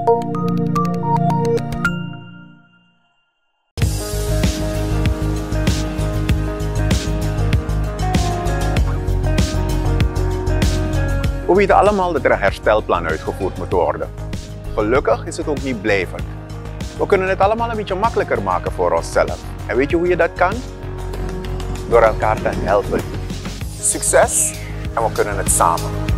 We weten allemaal dat er een herstelplan uitgevoerd moet worden. Gelukkig is het ook niet blijvend. We kunnen het allemaal een beetje makkelijker maken voor onszelf. En weet je hoe je dat kan? Door elkaar te helpen. Succes en we kunnen het samen.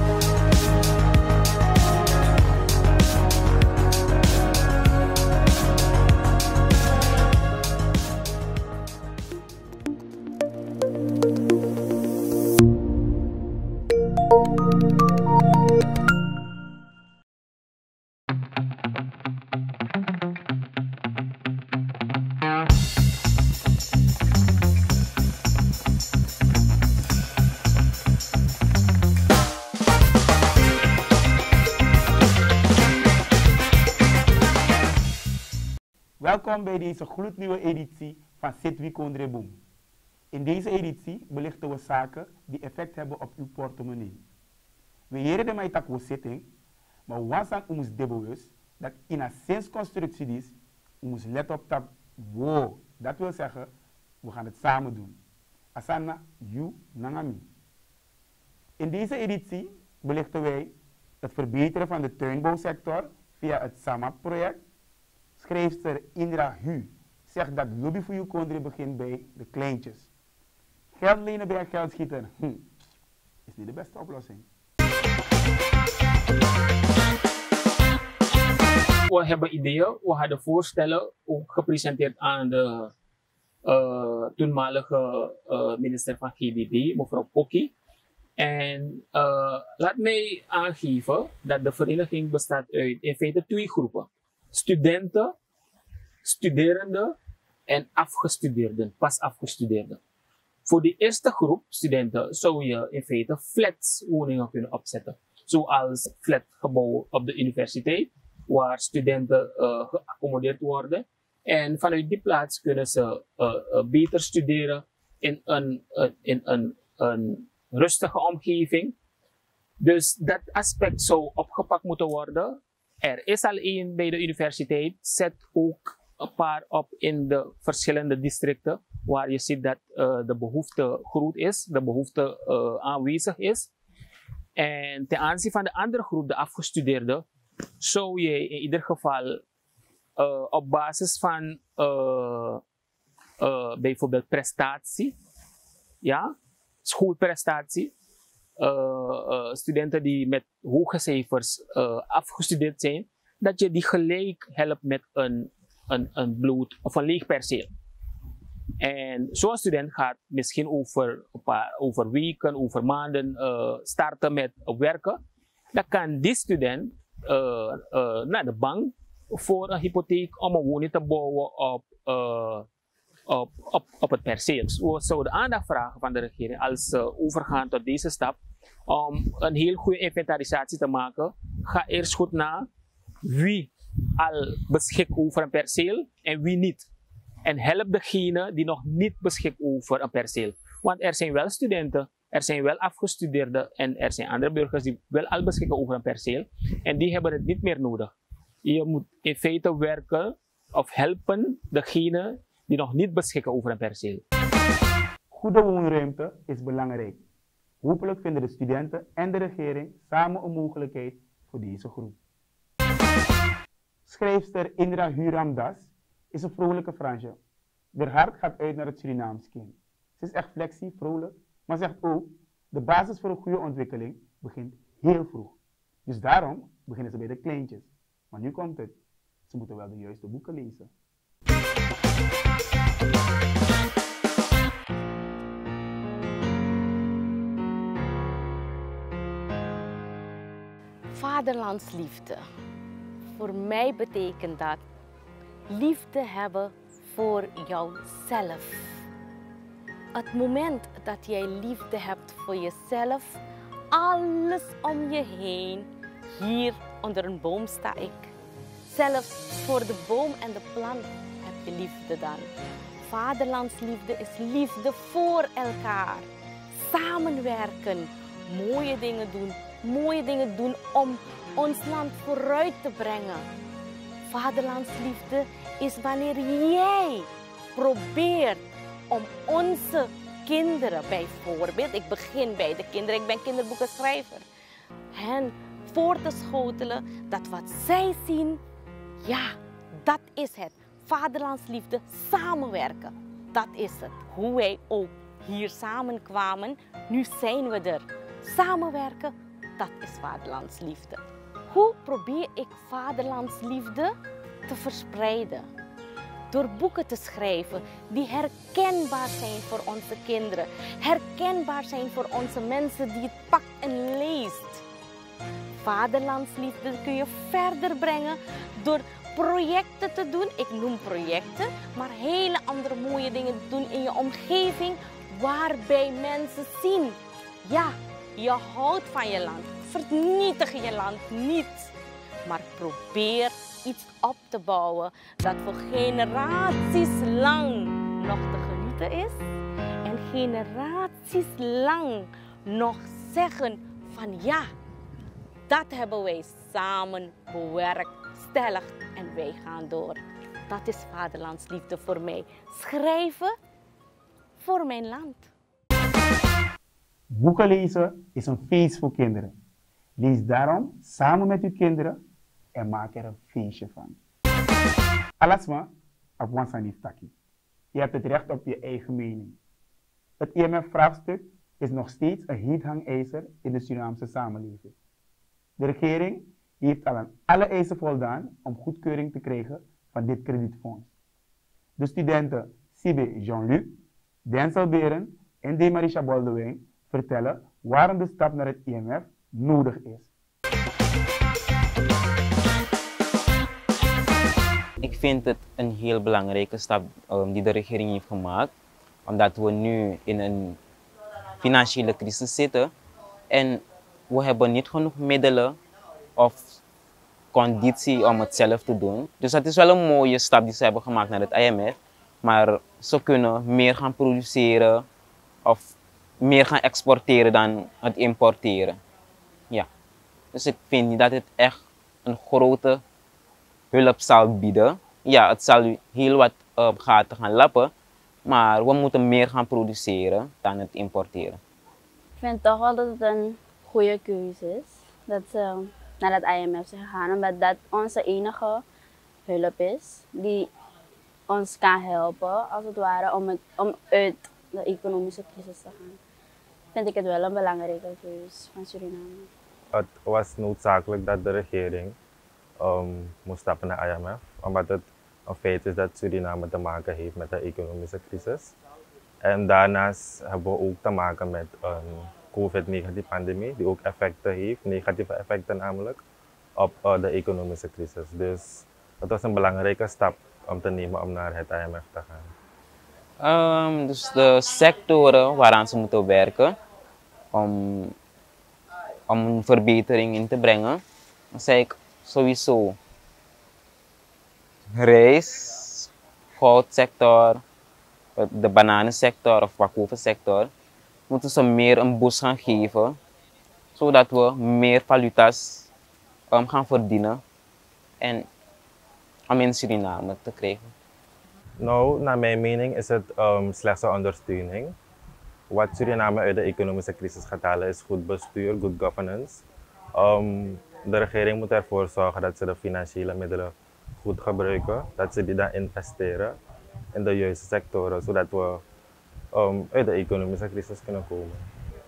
Welkom bij deze gloednieuwe editie van Sitwi Kondre Boom. In deze editie belichten we zaken die effect hebben op uw portemonnee. We heren de mij tak we zitting, maar wansan umus debewus dat in een zinsconstructie is, umus let op dat wow. Dat wil zeggen, we gaan het samen doen. Asana, you, nangami. In deze editie belichten wij het verbeteren van de tuinbouwsector via het SAMAP-project. Schrijfster Indra Hu zegt dat lobby voor je kondre begint bij de kleintjes. Geld lenen bij geld schieten is niet de beste oplossing. We hebben ideeën, we hadden voorstellen ook gepresenteerd aan de toenmalige minister van GBB, mevrouw Pokkie. En laat mij aangeven dat de vereniging bestaat uit in feite 2 groepen. Studenten, studerenden en afgestudeerden, pas afgestudeerden. Voor de eerste groep studenten zou je in feite flatwoningen kunnen opzetten. Zoals flatgebouwen op de universiteit, waar studenten geaccommodeerd worden. En vanuit die plaats kunnen ze beter studeren in een rustige omgeving. Dus dat aspect zou opgepakt moeten worden. Er is al één bij de universiteit, zet ook een paar op in de verschillende districten, waar je ziet dat de behoefte groot is, de behoefte aanwezig is. En ten aanzien van de andere groep, de afgestudeerden, zou je in ieder geval op basis van bijvoorbeeld prestatie, ja, schoolprestatie, studenten die met hoge cijfers afgestudeerd zijn, dat je die gelijk helpt met een bloot of een leeg perceel. En zo'n student gaat misschien over weken, over maanden starten met werken. Dan kan die student naar de bank voor een hypotheek om een woning te bouwen op het perceel. We zouden aandacht vragen van de regering als ze overgaan tot deze stap om een heel goede inventarisatie te maken. Ga eerst goed na wie al beschikt over een perceel en wie niet. En help degene die nog niet beschikt over een perceel. Want er zijn wel studenten, er zijn wel afgestudeerden en er zijn andere burgers die wel al beschikken over een perceel. En die hebben het niet meer nodig. Je moet in feite werken of helpen degene die nog niet beschikken over een perceel. Goede woonruimte is belangrijk. Hopelijk vinden de studenten en de regering samen een mogelijkheid voor deze groep. Schrijfster Indra Huramdas is een vrolijke Fransje. Haar hart gaat uit naar het Surinaams kind. Ze is echt flexie, vrolijk, maar zegt ook, de basis voor een goede ontwikkeling begint heel vroeg. Dus daarom beginnen ze bij de kleintjes. Maar nu komt het. Ze moeten wel de juiste boeken lezen. Vaderlandsliefde. Voor mij betekent dat liefde hebben voor jouzelf. Het moment dat jij liefde hebt voor jezelf, alles om je heen, hier onder een boom sta ik. Zelfs voor de boom en de plant heb je liefde dan. Vaderlandsliefde is liefde voor elkaar. Samenwerken, mooie dingen doen om ons land vooruit te brengen. Vaderlandsliefde is wanneer jij probeert om onze kinderen, bijvoorbeeld, ik begin bij de kinderen, ik ben kinderboekenschrijver, hen voor te schotelen dat wat zij zien, ja, dat is het. Vaderlandsliefde, samenwerken, dat is het. Hoe wij ook hier samenkwamen, nu zijn we er. Samenwerken, dat is vaderlandsliefde. Hoe probeer ik vaderlandsliefde te verspreiden? Door boeken te schrijven die herkenbaar zijn voor onze kinderen. Herkenbaar zijn voor onze mensen die het pakt en leest. Vaderlandsliefde kun je verder brengen door projecten te doen. Ik noem projecten, maar hele andere mooie dingen te doen in je omgeving. Waarbij mensen zien, ja, je houdt van je land. Vernietig je land niet. Maar probeer iets op te bouwen dat voor generaties lang nog te genieten is. En generaties lang nog zeggen van ja, dat hebben wij samen bewerkstelligd en wij gaan door. Dat is vaderlandsliefde voor mij. Schrijven voor mijn land. Boeken lezen is een feest voor kinderen. Lees daarom samen met uw kinderen en maak er een feestje van. Alasma, op Wansanif Taki. Je hebt het recht op je eigen mening. Het IMF-vraagstuk is nog steeds een heet hangijzer in de Surinaamse samenleving. De regering heeft al aan alle eisen voldaan om goedkeuring te krijgen van dit kredietfonds. De studenten Sibe Jean-Luc, Denzel Beren en Demarisha Boldewijn vertellen waarom de stap naar het IMF nodig is. Ik vind het een heel belangrijke stap die de regering heeft gemaakt, omdat we nu in een financiële crisis zitten en we hebben niet genoeg middelen of conditie om het zelf te doen. Dus dat is wel een mooie stap die ze hebben gemaakt naar het IMF, maar ze kunnen meer gaan produceren of meer gaan exporteren dan het importeren. Ja. Dus ik vind niet dat het echt een grote hulp zal bieden. Ja, het zal heel wat gaten gaan lappen, maar we moeten meer gaan produceren dan het importeren. Ik vind toch wel dat het een goede keuze is dat ze naar het IMF zijn gegaan, omdat dat onze enige hulp is die ons kan helpen, als het ware, om uit de economische crisis te gaan. Vind ik het wel een belangrijke keuze van Suriname. Het was noodzakelijk dat de regering moest stappen naar IMF, omdat het een feit is dat Suriname te maken heeft met de economische crisis. En daarnaast hebben we ook te maken met een COVID-19-pandemie, die ook effecten heeft, negatieve effecten namelijk, op de economische crisis. Dus het was een belangrijke stap om te nemen om naar het IMF te gaan. Dus de sectoren waaraan ze moeten werken om een verbetering in te brengen, dan zei ik sowieso rijst, goudsector, de bananensector of wakofensector, moeten ze meer een boost gaan geven, zodat we meer valuta's gaan verdienen en om in Suriname te krijgen. Nou, naar mijn mening is het slechts een ondersteuning. Wat Suriname uit de economische crisis gaat halen is goed bestuur, good governance. De regering moet ervoor zorgen dat ze de financiële middelen goed gebruiken, dat ze die dan investeren in de juiste sectoren, zodat we uit de economische crisis kunnen komen.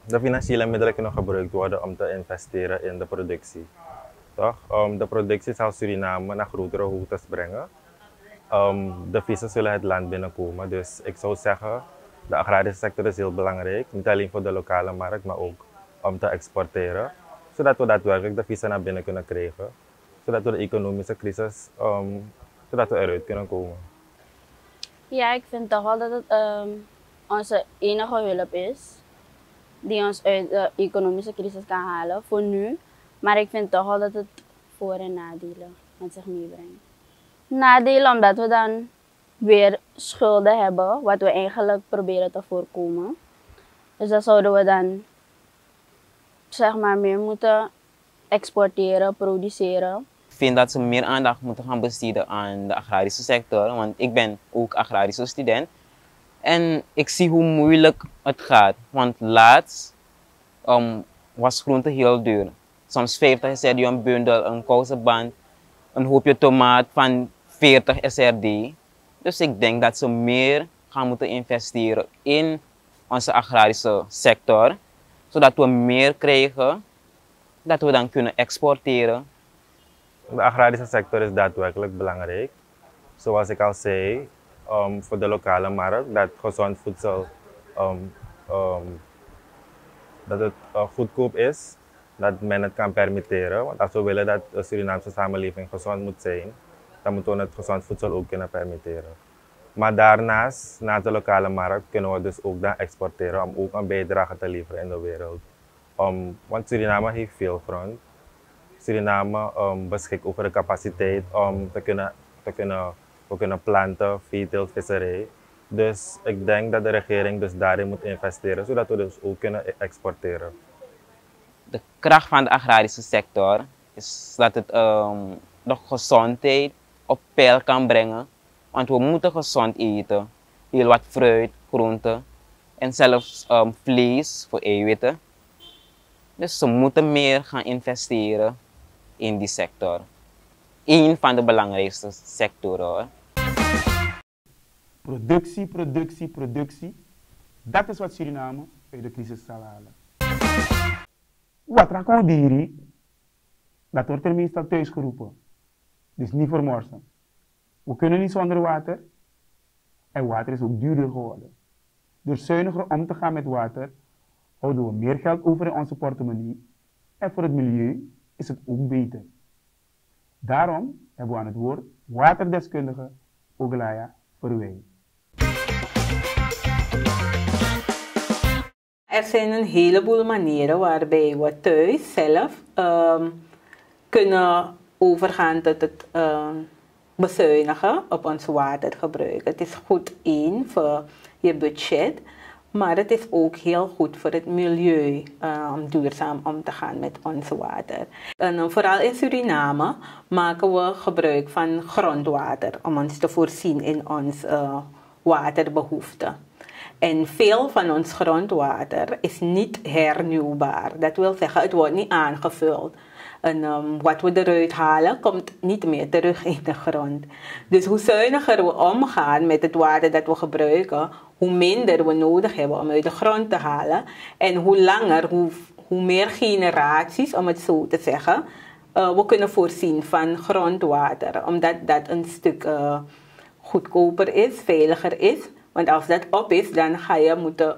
De financiële middelen kunnen gebruikt worden om te investeren in de productie. Toch? De productie zal Suriname naar grotere hoogtes brengen. De vissen zullen het land binnenkomen, dus ik zou zeggen, de agrarische sector is heel belangrijk, niet alleen voor de lokale markt, maar ook om te exporteren, zodat we daadwerkelijk de vissen naar binnen kunnen krijgen, zodat we de economische crisis, zodat we eruit kunnen komen. Ja, ik vind toch wel dat het onze enige hulp is die ons uit de economische crisis kan halen, voor nu. Maar ik vind toch wel dat het voor- en nadelen met zich meebrengt. Nadelen omdat we dan weer schulden hebben, wat we eigenlijk proberen te voorkomen. Dus dan zouden we dan zeg maar meer moeten exporteren, produceren. vind dat ze meer aandacht moeten gaan besteden aan de agrarische sector, want ik ben ook agrarische student. En ik zie hoe moeilijk het gaat, want laatst was groente heel duur. Soms 50 SRD een bundel, een kousenband, een hoopje tomaat van 40 SRD. Dus ik denk dat ze meer gaan moeten investeren in onze agrarische sector, zodat we meer krijgen, dat we dan kunnen exporteren. De agrarische sector is daadwerkelijk belangrijk. Zoals ik al zei, voor de lokale markt, dat gezond voedsel dat het goedkoop is, dat men het kan permitteren. Want als we willen dat de Surinaamse samenleving gezond moet zijn, dan moeten we het gezond voedsel ook kunnen permitteren. Maar daarnaast, naast de lokale markt, kunnen we dus ook dan exporteren om ook een bijdrage te leveren in de wereld. Want Suriname heeft veel grond. Suriname beschikt over de capaciteit om te kunnen planten, veeteelt, visserij. Dus ik denk dat de regering dus daarin moet investeren, zodat we dus ook kunnen exporteren. De kracht van de agrarische sector is dat het de gezondheid op peil kan brengen. Want we moeten gezond eten. Heel wat fruit, groenten en zelfs vlees voor eiwitten. Dus ze moeten meer gaan investeren in die sector. Eén van de belangrijkste sectoren hoor. Productie, productie, productie. Dat is wat Suriname uit de crisis zal halen. Wat raken we dieren? Dat wordt er meestal thuis geroepen. Dus niet voor morgen. We kunnen niet zonder water. En water is ook duurder geworden. Door zuiniger om te gaan met water, houden we meer geld over in onze portemonnee. En voor het milieu is het ook beter. Daarom hebben we aan het woord waterdeskundige Oglaya Verwij. Er zijn een heleboel manieren waarbij we thuis zelf kunnen overgaan tot het bezuinigen op ons watergebruik. Het is goed voor je budget, maar het is ook heel goed voor het milieu om duurzaam om te gaan met ons water. En vooral in Suriname maken we gebruik van grondwater om ons te voorzien in onze waterbehoeften. En veel van ons grondwater is niet hernieuwbaar. Dat wil zeggen, het wordt niet aangevuld. En wat we eruit halen, komt niet meer terug in de grond. Dus hoe zuiniger we omgaan met het water dat we gebruiken, hoe minder we nodig hebben om uit de grond te halen. En hoe langer, hoe meer generaties, om het zo te zeggen, we kunnen voorzien van grondwater. Omdat dat een stuk goedkoper is, veiliger is. Want als dat op is, dan ga je moeten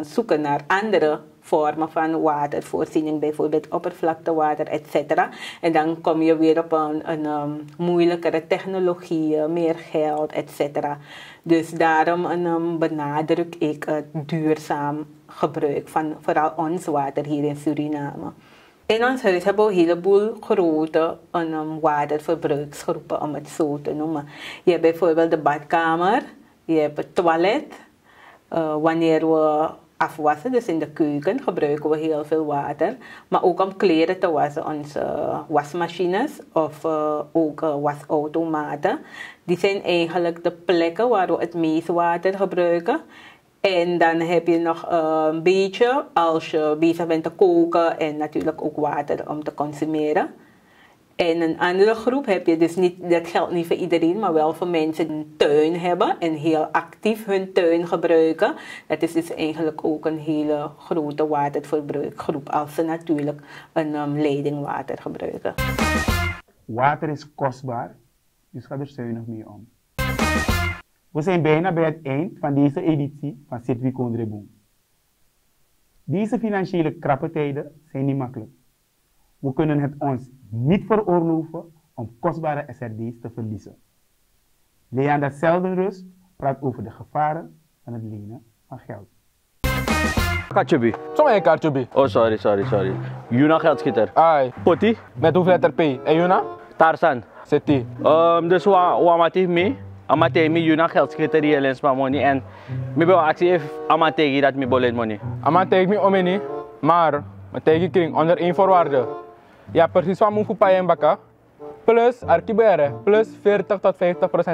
zoeken naar andere vormen van watervoorziening, bijvoorbeeld oppervlaktewater, etc. En dan kom je weer op een moeilijkere technologie, meer geld, etc. Dus daarom benadruk ik het duurzaam gebruik van vooral ons water hier in Suriname. In ons huis hebben we een heleboel grote waterverbruiksgroepen, om het zo te noemen. Je hebt bijvoorbeeld de badkamer, je hebt het toilet. Wanneer we afwassen, dus in de keuken, gebruiken we heel veel water. Maar ook om kleren te wassen, onze wasmachines of ook wasautomaten. Die zijn eigenlijk de plekken waar we het meest water gebruiken. En dan heb je nog een beetje als je bezig bent te koken en natuurlijk ook water om te consumeren. En een andere groep heb je dus niet, dat geldt niet voor iedereen, maar wel voor mensen die een tuin hebben en heel actief hun tuin gebruiken. Dat is dus eigenlijk ook een hele grote waterverbruikgroep als ze natuurlijk een leidingwater gebruiken. Water is kostbaar, dus ga er zuinig mee om. We zijn bijna bij het eind van deze editie van Circuit Kondre Boom. Deze financiële krappe tijden zijn niet makkelijk. We kunnen het ons niet veroorloven om kostbare SRD's te verliezen. Leanda Zeldenrust praat over de gevaren van het lenen van geld. Kaartje B. Zomaar kaartje B. Oh, sorry. Juna geldschieter. Ai. Poti? Met hoeveel letter P? En Juna? Tarzan. Zeti. Dus wat mee? Amategi me Juna geldschieter die lens maar money en me wil actie even amategi dat me bolen money. Amategi me omeni, maar met tegen kring onder één voorwaarde. Ja, precies wat moet je en bakka. P plus archibere plus 40 tot 50%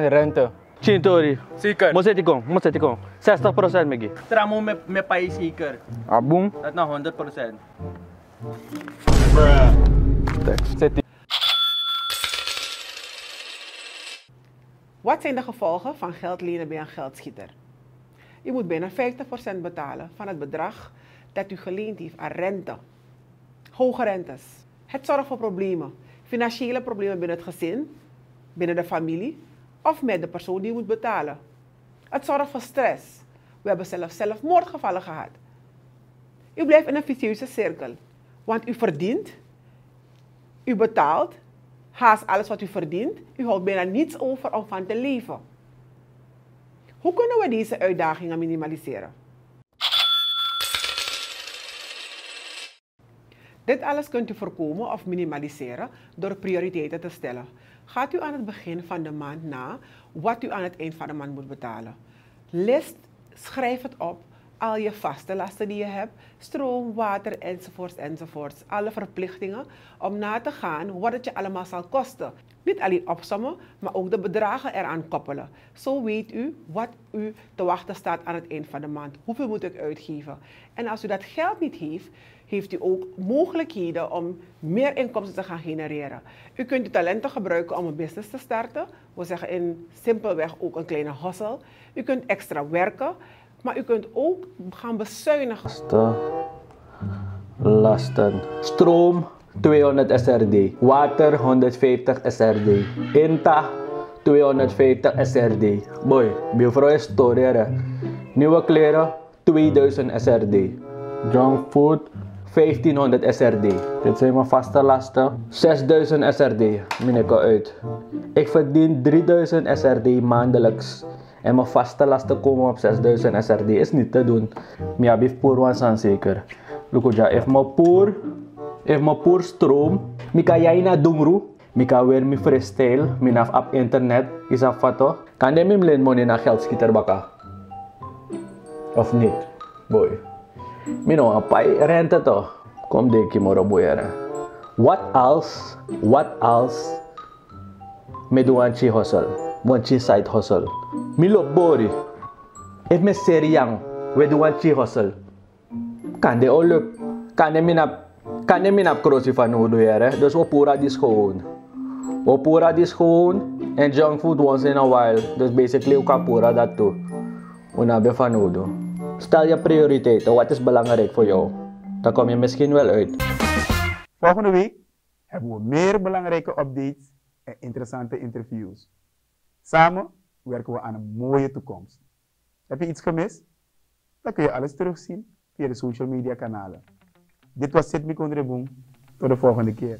rente. Chintori. Zeker. Mozetikong. 60% megi. Tramo met país zeker. Boom. Dat nou 100%. Zet. Wat zijn de gevolgen van geld lenen bij een geldschieter? U moet bijna 50% betalen van het bedrag dat u geleend heeft aan rente. Hoge rentes. Het zorgt voor problemen. Financiële problemen binnen het gezin, binnen de familie of met de persoon die moet betalen. Het zorgt voor stress. We hebben zelfs zelfmoordgevallen gehad. U blijft in een vicieuze cirkel. Want u verdient, u betaalt, haast alles wat u verdient, u houdt bijna niets over om van te leven. Hoe kunnen we deze uitdagingen minimaliseren? Dit alles kunt u voorkomen of minimaliseren door prioriteiten te stellen. Gaat u aan het begin van de maand na wat u aan het eind van de maand moet betalen. Schrijf het op, al je vaste lasten die je hebt, stroom, water enzovoorts. Alle verplichtingen om na te gaan wat het je allemaal zal kosten. Niet alleen opsommen, maar ook de bedragen eraan koppelen. Zo weet u wat u te wachten staat aan het eind van de maand. Hoeveel moet ik uitgeven? En als u dat geld niet heeft, heeft u ook mogelijkheden om meer inkomsten te gaan genereren. U kunt uw talenten gebruiken om een business te starten. We zeggen in simpelweg ook een kleine hustle. U kunt extra werken, maar u kunt ook gaan bezuinigen. Lasten. Stroom 200 SRD. Water 150 SRD. Inta 250 SRD. Boy, buurvrouw is storeren. Nieuwe kleren 2000 SRD. Junk food 1500 SRD. Dit zijn mijn vaste lasten. 6000 SRD. Mineke uit. Ik verdien 3000 SRD maandelijks. En mijn vaste lasten komen op 6000 SRD. Is niet te doen. Maar ik heb poer zeker. Lukuja, if mijn poer stroom, ik kan jij naar Dungru. Ik kan weer mijn freestyle. Ik op internet. Is dat foto? Kan je mijn money naar geldschieter bakken? Of niet? Boy. Mino, apa rente toch? Kom deki moro boyere. What else? Me do anchi hustle. Wanchi side hustle. Milo bori. If me seriang, we do anchi hustle. Kan de olup. Kan de minap krosi van udo yere. Dus we pura dis gewoon. En junk food once in a while. Dus basically we pura dat toe. Unabe van udo. Stel je prioriteiten, wat is belangrijk voor jou? Dan kom je misschien wel uit. Volgende week hebben we meer belangrijke updates en interessante interviews. Samen werken we aan een mooie toekomst. Heb je iets gemist? Dan kun je alles terugzien via de social media kanalen. Dit was Sidmi Kondreboom. Tot de volgende keer.